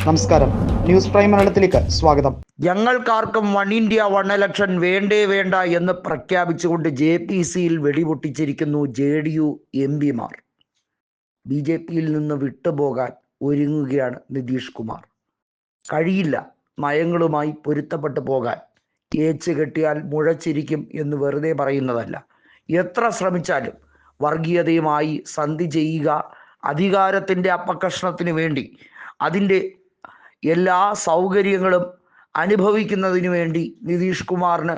നമസ്കാരം, news prime മലയാളത്തിലേക്ക് സ്വാഗതം. ഞങ്ങൾക്കാർക്കും വൺ ഇന്ത്യ വൺ ഇലക്ഷൻ വേണ്ടേ വേണ്ട എന്ന് പ്രഖ്യാപിച്ചുകൊണ്ട് JPCയിൽ വെടിപൊട്ടിച്ചിരിക്കുന്നു JDU MP മാർ. BJPയിൽ നിന്ന് വിട്ടുപോകാൻ ഒരുങ്ങുകയാണ് നിതീഷ് കുമാർ. കഴിയില്ല നയങ്ങളുമായി പൊരുത്തപ്പെട്ടു പോകാൻ. ഏച്ച് കെട്ടിയാൽ മുഴച്ചിരിക്കും എന്ന് വെറുതെ പറയുന്നതല്ല. എത്ര ശ്രമിച്ചാലും വർഗീയതയുമായി സന്ധി ചെയ്യുക, അധികാരത്തിൻ്റെ അപകർഷണത്തിന് വേണ്ടി അതിൻ്റെ എല്ലാ സൗകര്യങ്ങളും അനുഭവിക്കുന്നതിന് വേണ്ടി നിതീഷ് കുമാറിന്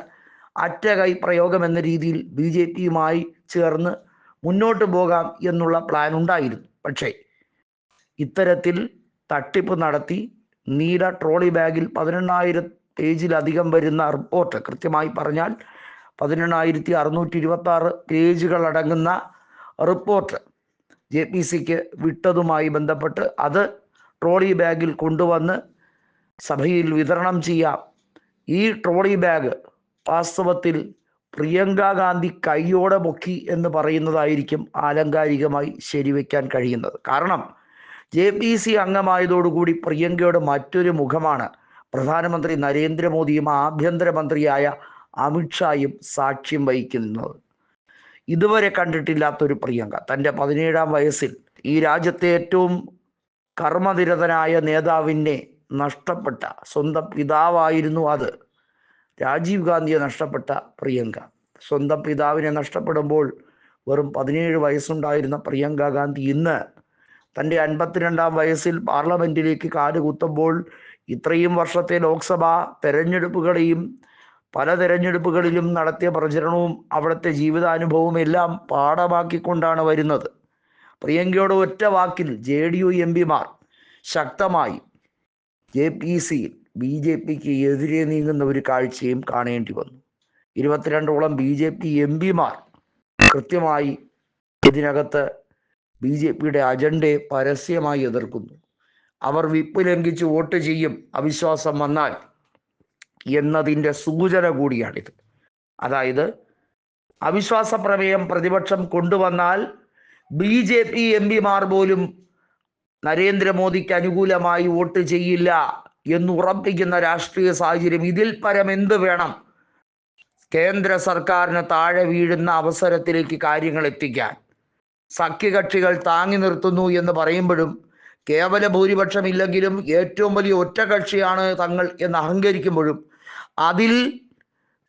അറ്റകൈ പ്രയോഗം എന്ന രീതിയിൽ BJPയുമായി ചേർന്ന് മുന്നോട്ട് പോകാം എന്നുള്ള പ്ലാൻ ഉണ്ടായിരുന്നു. പക്ഷേ ഇത്തരത്തിൽ തട്ടിപ്പ് നടത്തി നീല ട്രോളി ബാഗിൽ 18,000 പേജിലധികം വരുന്ന റിപ്പോർട്ട്, കൃത്യമായി പറഞ്ഞാൽ 18,626 പേജുകളടങ്ങുന്ന റിപ്പോർട്ട് JPCക്ക് വിട്ടതുമായി ബന്ധപ്പെട്ട് അത് ട്രോളി ബാഗിൽ കൊണ്ടുവന്ന് സഭയിൽ വിതരണം ചെയ്യാം. ഈ ട്രോളി ബാഗ് വാസ്തവത്തിൽ പ്രിയങ്ക ഗാന്ധി കൈയോടെ പൊക്കി എന്ന് പറയുന്നതായിരിക്കും ആലങ്കാരികമായി ശരിവെക്കാൻ കഴിയുന്നത്. കാരണം JPC അംഗമായതോടുകൂടി പ്രിയങ്കയുടെ മറ്റൊരു മുഖമാണ് പ്രധാനമന്ത്രി നരേന്ദ്രമോദിയും ആഭ്യന്തരമന്ത്രിയായ അമിത്ഷായും സാക്ഷ്യം വഹിക്കുന്നത്. ഇതുവരെ കണ്ടിട്ടില്ലാത്തൊരു പ്രിയങ്ക തൻ്റെ 17-ാം വയസ്സിൽ ഈ രാജ്യത്തെ ഏറ്റവും കർമ്മനിരതനായ നേതാവിനെ നഷ്ടപ്പെട്ട, സ്വന്തം പിതാവായിരുന്നു അത്, രാജീവ് ഗാന്ധിയെ നഷ്ടപ്പെട്ട പ്രിയങ്ക. സ്വന്തം പിതാവിനെ നഷ്ടപ്പെടുമ്പോൾ വെറും 17 വയസ്സുണ്ടായിരുന്ന പ്രിയങ്ക ഗാന്ധി ഇന്ന് തൻ്റെ 52-ാം വയസ്സിൽ പാർലമെൻറ്റിലേക്ക് കാലുകുത്തുമ്പോൾ ഇത്രയും വർഷത്തെ ലോക്സഭാ തെരഞ്ഞെടുപ്പുകളെയും പല തെരഞ്ഞെടുപ്പുകളിലും നടത്തിയ പ്രചരണവും അവിടുത്തെ ജീവിതാനുഭവവും എല്ലാം പാഠമാക്കിക്കൊണ്ടാണ് വരുന്നത്. പ്രിയങ്കയുടെ ഒറ്റ വാക്കിൽ JDU MP മാർ ശക്തമായി JPCയിൽ BJPക്ക് എതിരെ നീങ്ങുന്ന ഒരു കാഴ്ചയും കാണേണ്ടി വന്നു. 22ഓളം BJP MP മാർ കൃത്യമായി ഇതിനകത്ത് BJPയുടെ അജണ്ടയെ പരസ്യമായി എതിർക്കുന്നു. അവർ വിപ്പ് ലംഘിച്ച് വോട്ട് ചെയ്യും അവിശ്വാസം വന്നാൽ എന്നതിൻ്റെ സൂചന കൂടിയാണിത്. അതായത് അവിശ്വാസ പ്രമേയം പ്രതിപക്ഷം കൊണ്ടുവന്നാൽ BJP MP മാർ പോലും നരേന്ദ്രമോദിക്ക് അനുകൂലമായി വോട്ട് ചെയ്യില്ല എന്നുറപ്പിക്കുന്ന രാഷ്ട്രീയ സാഹചര്യം. ഇതിൽ പരം എന്ത് വേണം കേന്ദ്ര സർക്കാരിന് താഴെ വീഴുന്ന അവസരത്തിലേക്ക് കാര്യങ്ങൾ എത്തിക്കാൻ? സഖ്യകക്ഷികൾ താങ്ങി നിർത്തുന്നു എന്ന് പറയുമ്പോഴും കേവല ഭൂരിപക്ഷം ഇല്ലെങ്കിലും ഏറ്റവും വലിയ ഒറ്റകക്ഷിയാണ് തങ്ങൾ എന്ന് അഹങ്കരിക്കുമ്പോഴും അതിൽ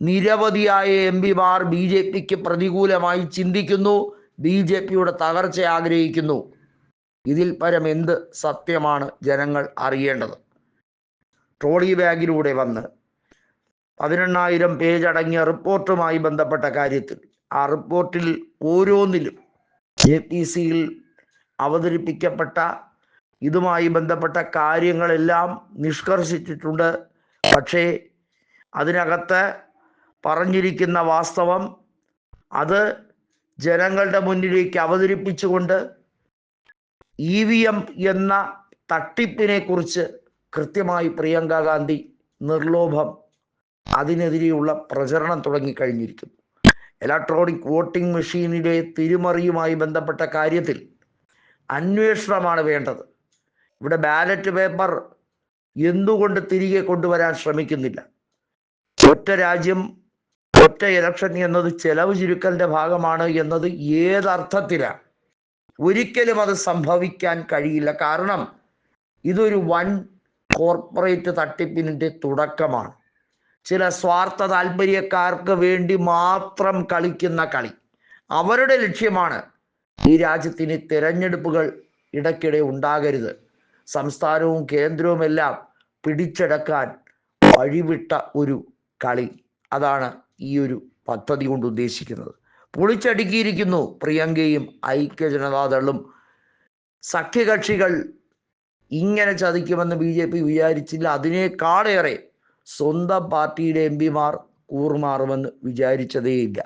നിരവധിയായ MP മാർ BJPക്ക് പ്രതികൂലമായി ചിന്തിക്കുന്നു, BJPയുടെ തകർച്ച ആഗ്രഹിക്കുന്നു. ഇതിൽ പരം എന്ത് സത്യമാണ് ജനങ്ങൾ അറിയേണ്ടത്? ട്രോളി ബാഗിലൂടെ വന്ന് 18,000 പേജ് അടങ്ങിയ റിപ്പോർട്ടുമായി ബന്ധപ്പെട്ട കാര്യത്തിൽ ആ റിപ്പോർട്ടിൽ ഓരോന്നിലും JPCയിൽ അവതരിപ്പിക്കപ്പെട്ട ഇതുമായി ബന്ധപ്പെട്ട കാര്യങ്ങളെല്ലാം നിഷ്കർഷിച്ചിട്ടുണ്ട്. പക്ഷേ അതിനകത്ത് പറഞ്ഞിരിക്കുന്ന വാസ്തവം അത് ജനങ്ങളുടെ മുന്നിലേക്ക് അവതരിപ്പിച്ചുകൊണ്ട് EVM എന്ന തട്ടിപ്പിനെ കുറിച്ച് കൃത്യമായി പ്രിയങ്ക ഗാന്ധി നിർലോഭം അതിനെതിരെയുള്ള പ്രചരണം തുടങ്ങിക്കഴിഞ്ഞിരിക്കുന്നു. ഇലക്ട്രോണിക് വോട്ടിംഗ് മെഷീനിലെ തിരിമറിയുമായി ബന്ധപ്പെട്ട കാര്യത്തിൽ അന്വേഷണമാണ് വേണ്ടത്. ഇവിടെ ബാലറ്റ് പേപ്പർ എന്തുകൊണ്ട് തിരികെ കൊണ്ടുവരാൻ ശ്രമിക്കുന്നില്ല? ഒറ്റ രാജ്യം ഒറ്റ ഇലക്ഷൻ എന്നത് ചെലവ് ചുരുക്കലിൻ്റെ ഭാഗമാണ് എന്നത് ഏതർത്ഥത്തിലാണ്? ഒരിക്കലും അത് സംഭവിക്കാൻ കഴിയില്ല. കാരണം ഇതൊരു വൻ കോർപ്പറേറ്റ് തട്ടിപ്പിൻ്റെ തുടക്കമാണ്. ചില സ്വാർത്ഥ താല്പര്യക്കാർക്ക് വേണ്ടി മാത്രം കളിക്കുന്ന കളി. അവരുടെ ലക്ഷ്യമാണ് ഈ രാജ്യത്തിന് തിരഞ്ഞെടുപ്പുകൾ ഇടയ്ക്കിടെ ഉണ്ടാകരുത്, സംസ്ഥാനവും കേന്ദ്രവുമെല്ലാം പിടിച്ചെടുക്കാൻ വഴിവിട്ട ഒരു കളി. അതാണ് ഈ ഒരു പദ്ധതി കൊണ്ട് ഉദ്ദേശിക്കുന്നത്. പൊളിച്ചടുക്കിയിരിക്കുന്നു പ്രിയങ്കയും ഐക്യ ജനതാദളും. സഖ്യകക്ഷികൾ ഇങ്ങനെ ചതിക്കുമെന്ന് BJP വിചാരിച്ചില്ല. അതിനേക്കാളേറെ സ്വന്തം പാർട്ടിയുടെ MP മാർ കൂറുമാറുമെന്ന് വിചാരിച്ചതേയില്ല.